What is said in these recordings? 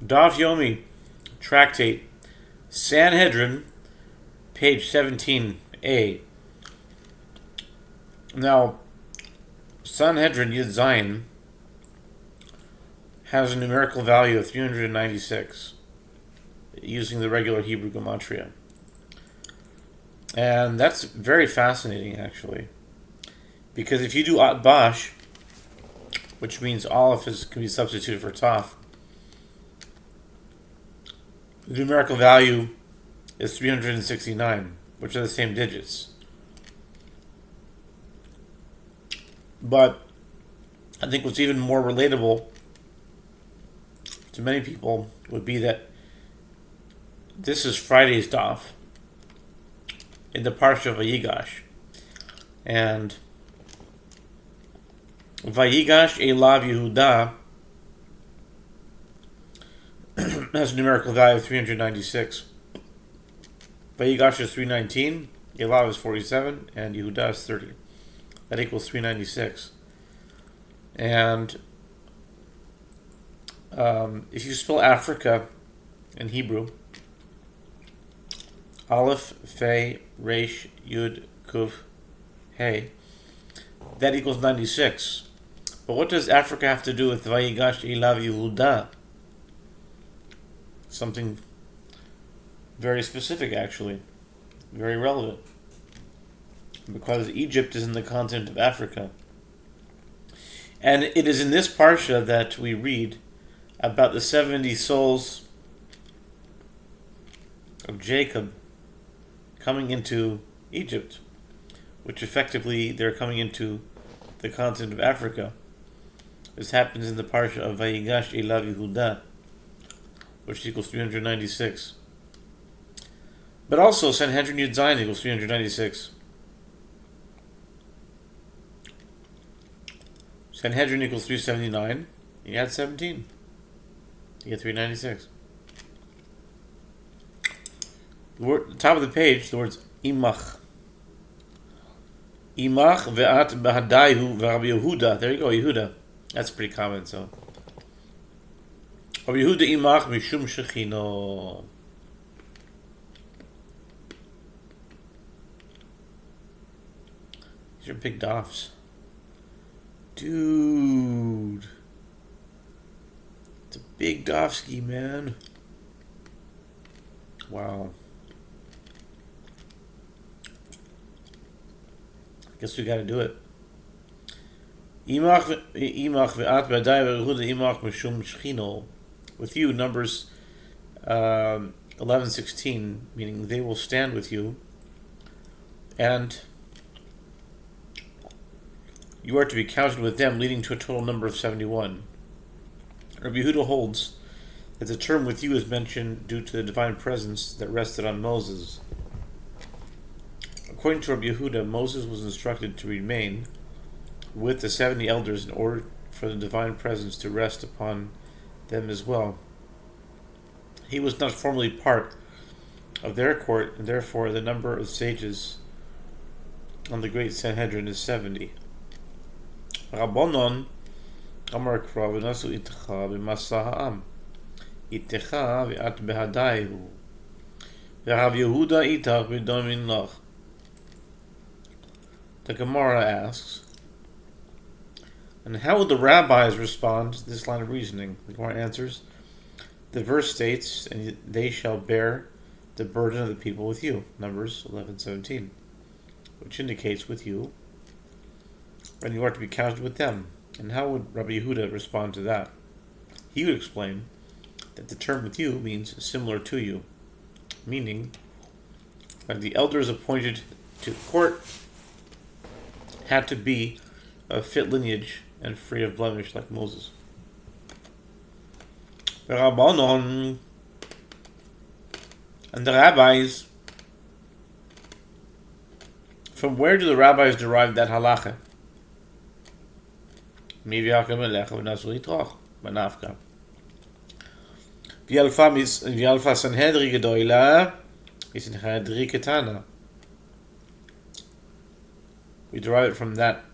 Daf Yomi, Tractate, Sanhedrin, page 17a. Now, Sanhedrin Yud Zayin has a numerical value of 396 using the regular Hebrew gematria. And that's very fascinating, actually. Because if you do Atbash, which means Aleph can be substituted for Taf, the numerical value is 369, which are the same digits. But I think what's even more relatable to many people would be that this is Friday's Daf in the Parsha of Vayigash. And Vayigash Elav Yehuda has a numerical value of 396. Vayigash is 319, Elav is 47, and Yehuda is 30. That equals 396. And if you spell Africa in Hebrew, Aleph, Fe, Resh, Yud, Kuf, Hey, that equals 96. But what does Africa have to do with Vayigash Elav Yehuda? Something very specific, actually. Very relevant. Because Egypt is in the continent of Africa. And it is in this parsha that we read about the 70 souls of Jacob coming into Egypt, which effectively they're coming into the continent of Africa. This happens in the parsha of Vayigash Elav Yehuda, which equals 396. But also Sanhedrin Yud Zayin equals 396. Sanhedrin equals 379. You add 17. You get 396. Top of the page, the words Imach. Imach ve'at bahadaihu ve'Rabbi Yehuda. There you go, Yehuda. That's pretty common, so. Rabbi Yehuda Imach mishum shechino. These are big dafs. Dude. It's a big dafski, man. Wow. Guess we gotta do it. Imach ve'at b'adai ve'Yehuda imach mishum shechino. With you, Numbers 11:16, meaning they will stand with you, and you are to be counted with them, leading to a total number of 71. Rabbi Yehuda holds that the term with you is mentioned due to the divine presence that rested on Moses. According to Rabbi Yehuda, Moses was instructed to remain with the 70 elders in order for the divine presence to rest upon them as well. He was not formally part of their court, and therefore the number of sages on the great Sanhedrin is 70. Rabbanon Amar Kra v'nasu itecha b'masa ha'am itecha v'at behadaihu v'Rav Yehuda itach b'domin lach. The Gemara asks, and how would the rabbis respond to this line of reasoning? The Gemara answers, the verse states, and they shall bear the burden of the people with you, Numbers 11:17, which indicates with you, and you are to be counted with them. And how would Rabbi Yehuda respond to that? He would explain that the term with you means similar to you, meaning that the elders appointed to the court had to be of fit lineage and free of blemish like Moses. The Rabbanon and the rabbis, from where do the rabbis derive that halacha? V'yalfa Sanhedri gedoila v'Sanhedri ketana. We derive it from that,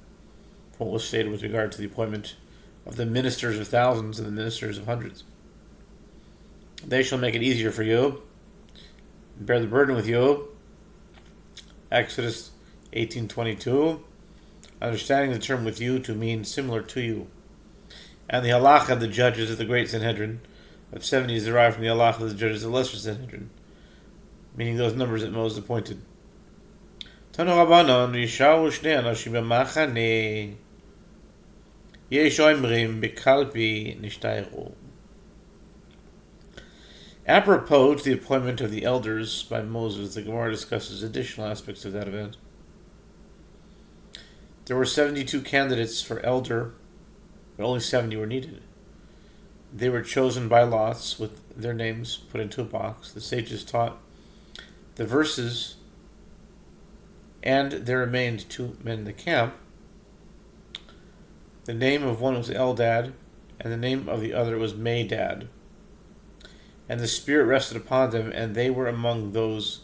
what was stated with regard to the appointment of the ministers of thousands and the ministers of hundreds. They shall make it easier for you, bear the burden with you. Exodus 18:22. Understanding the term with you to mean similar to you. And the halacha of the judges of the great Sanhedrin of 70 is derived from the halacha of the judges of the lesser Sanhedrin, meaning those numbers that Moses appointed. Tanu Rabbanon Yishawu Shnei Anashim B'machane Yesh Omrim B'kalpi Nishtayru. Apropos to the appointment of the elders by Moses, the Gemara discusses additional aspects of that event. There were 72 candidates for elder, but only 70 were needed. They were chosen by lots with their names put into a box. The sages taught the verses, and there remained 2 men in the camp. The name of one was Eldad, and the name of the other was Medad. And the Spirit rested upon them, and they were among those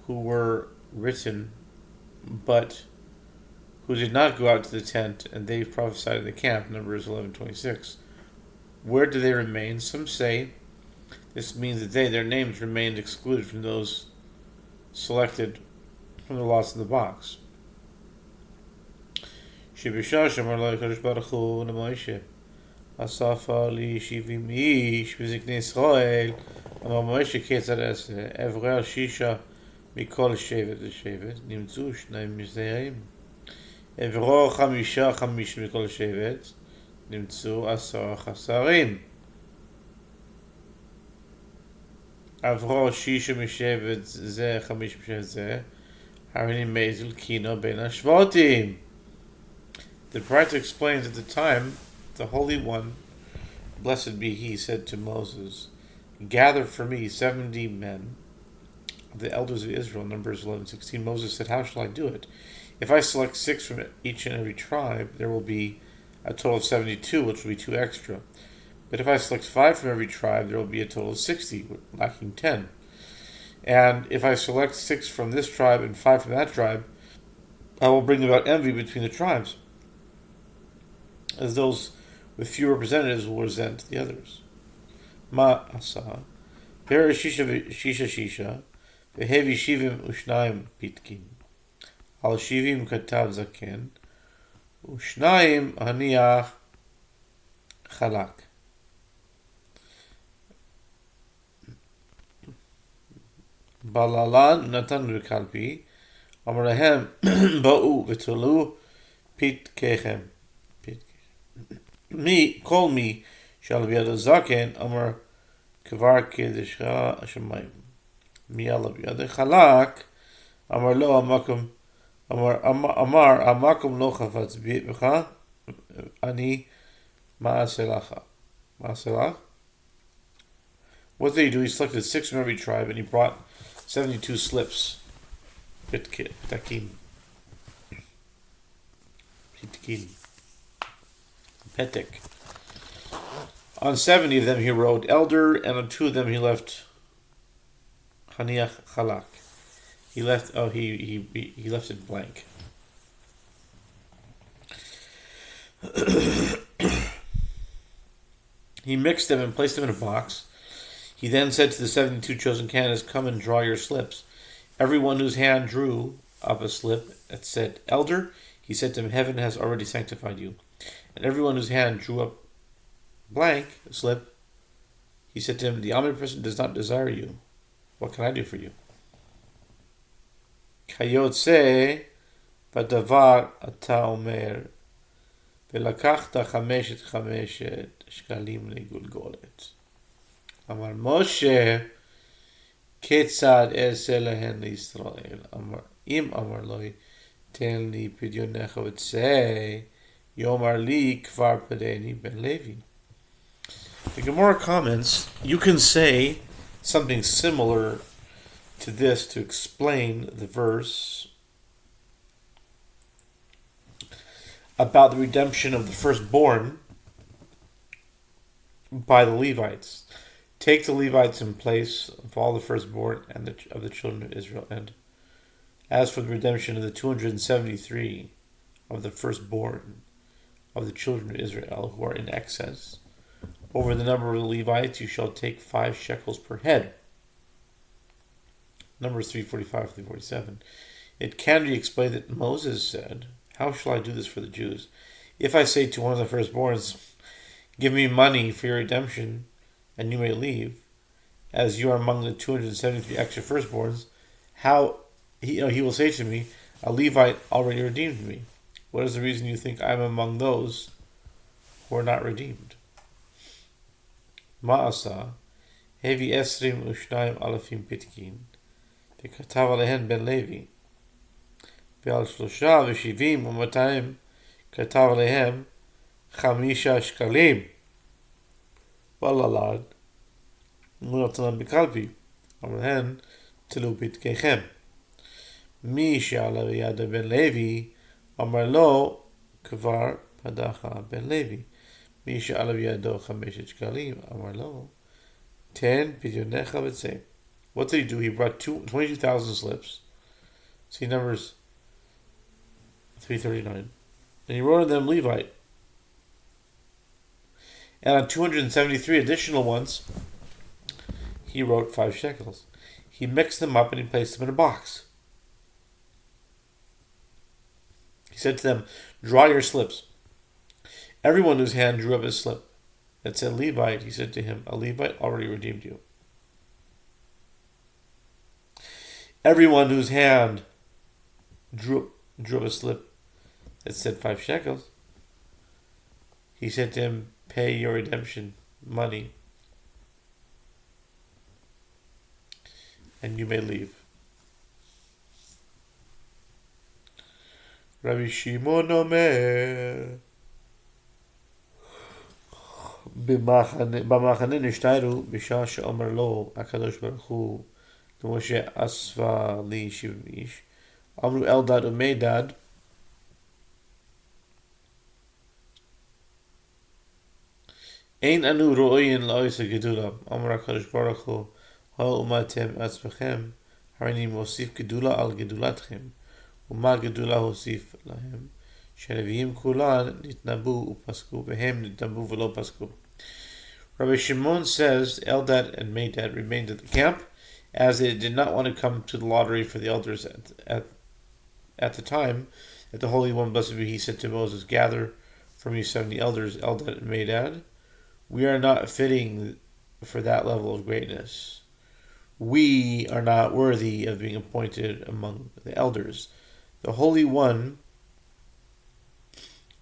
who were written, but who did not go out to the tent, and they prophesied in the camp, Numbers 11:26. Where do they remain? Some say this means that their names remained excluded from those selected from the lots in the box. Shibishash Amar Lo Kadosh Baruch Hu Moshe Asafa li 70 ish b'ziknei Israel Amar Moshe Ketzad Eseh Evrei Shisha Mikol Shevet Shevet Nimtzu Shnayim Mizderim Evro Chamisha Mikol Shevet Nimtzu 10 Chasarim Avro Shisha Mishevet Ze 5 Mishevet Ze Harini Mezel Kino Ben Hashvatim. The Prophet explains at the time, the Holy One, blessed be He, said to Moses, gather for me 70 men, the elders of Israel, Numbers 11:16. Moses said, how shall I do it? If I select 6 from each and every tribe, there will be a total of 72, which will be 2 extra. But if I select 5 from every tribe, there will be a total of 60, lacking 10. And if I select 6 from this tribe and 5 from that tribe, I will bring about envy between the tribes, as those with few representatives will resent the others. Ma asa, per shisha, vehevi shivim ushnaim pitkin, al shivim katav zaken, ushnaim haniach chalak. Balalan natan v'kalpi, amar lahem ba'u v'tolu pitkechem. Me, call me, shall be able zaken, amar kvar kedishcha hashemayim. Mi alav yad chalak, amar lo amakum, amar amakum lo chafatz b'cha, ani ma'aselacha. Ma'aselach? What did he do? He selected 6 from every tribe, and he brought 72 slips. Pitkin. Petek. On 70 of them he wrote elder, and on 2 of them he left Haniach Chalak. He left it blank. He mixed them and placed them in a box. He then said to the 72 chosen candidates, come and draw your slips. Everyone whose hand drew up a slip that said elder, he said to him, heaven has already sanctified you. And everyone whose hand drew up blank, a slip, he said to him, the omnipresent does not desire you. What can I do for you? Kayotse v'davar ata omer v'lakachta 5 shkalim legulgolet. Amar Moshe ketzad ese lehen Yisrael. Amar im amar loi ten li pidyonecha v'tzei Yomar li kvar padeni ben Levi. The Gemara comments, you can say something similar to this to explain the verse about the redemption of the firstborn by the Levites. Take the Levites in place of all the firstborn and of the children of Israel. And as for the redemption of the 273 of the firstborn of the children of Israel who are in excess, Over the number of the Levites, you shall take 5 shekels per head. Numbers 345, 347. It can be explained that Moses said, how shall I do this for the Jews? If I say to one of the firstborns, give me money for your redemption, and you may leave, as you are among the 273 extra firstborns, how he will say to me, a Levite already redeemed me. What is the reason you think I am among those who are not redeemed? Ma'asa, hevi esrim ushnaim alafim pitkin, וכתב עליהן בן לוי, ועל 73 ו200 כתב עליהם 5 שקלים. וללד, לא נתנם בקלפי, אמרהן תלו פתקיכם. מי שעלה ביד בן לוי, אמר לו, כבר פדך בן לוי. מי שעלה בידו 5 שקלים, אמר לו, תן פדיונך וצא. What did he do? He brought 22,000 slips. See Numbers 339. And he wrote on them Levite. And on 273 additional ones, he wrote 5 shekels. He mixed them up and he placed them in a box. He said to them, draw your slips. Everyone whose hand drew up his slip that said Levite, he said to him, a Levite already redeemed you. Everyone whose hand drew up a slip that said 5 shekels, he said to him, pay your redemption money, and you may leave. Rabbi Shimon Omer, במחנה נשתיירו בשעה שאומר לו הקדוש ברוך הוא למשה אספה לי 70 איש. אמרו אלדד ומידד אין אנו רואים לעוס הגדולה. אמר הקדוש ברוך הוא האומתם עצמכם הריני מוסיף גדולה על גדולתכם. ומה גדולה הוסיף להם? שהנביאים כולן נתנבאו ופסקו והם נתנבאו ולא פסקו. Rabbi Shimon says Eldad and Medad remained at the camp, as they did not want to come to the lottery for the elders at the time that the Holy One, blessed be He, said to Moses, gather from you 70 elders, Eldad and Medad. We are not fitting for that level of greatness. We are not worthy of being appointed among the elders. The Holy One,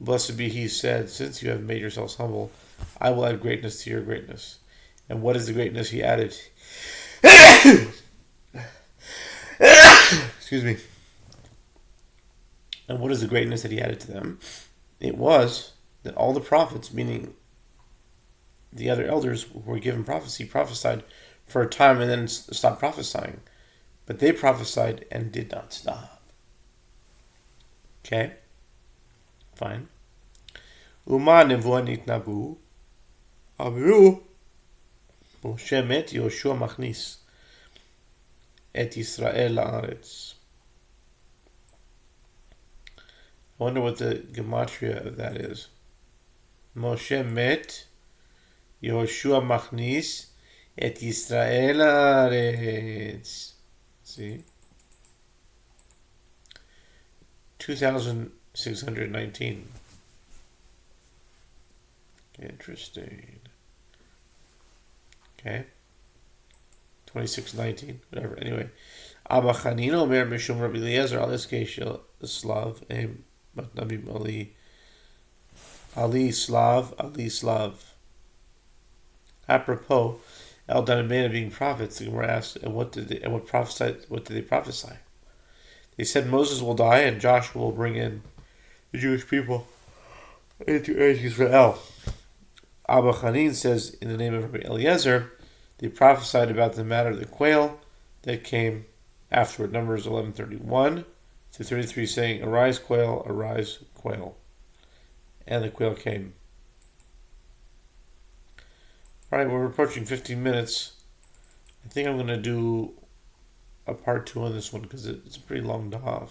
blessed be He, said, since you have made yourselves humble, I will add greatness to your greatness. And what is the greatness He added? Excuse me. And what is the greatness that He added to them? It was that all the prophets, meaning the other elders who were given prophecy, prophesied for a time and then stopped prophesying. But they prophesied and did not stop. Okay? Fine. Uma nevuah nitnabu. Amru. Moshe met, Yehoshua machnis et Yisrael la'aretz. I wonder what the gematria of that is. Moshe met, Yehoshua machnis et Yisrael la'aretz. See? 2,619. Interesting. Okay. 2619, whatever. Anyway. Abba Chanin Omer Mishum Rabbi Eliezer al Eskei Slav Em Matnabim Ali Slav. Apropos, Eldad and Medad being prophets, the Gemara asked, and what did they prophesy? They said Moses will die and Joshua will bring in the Jewish people into Eretz Yisrael. Abba Chanin says, in the name of Rabbi Eliezer, they prophesied about the matter of the quail that came afterward. Numbers 11:31 to 33, saying, arise, quail, and the quail came. Alright, we're approaching 15 minutes. I think I'm going to do a part 2 on this one because it's a pretty long daf.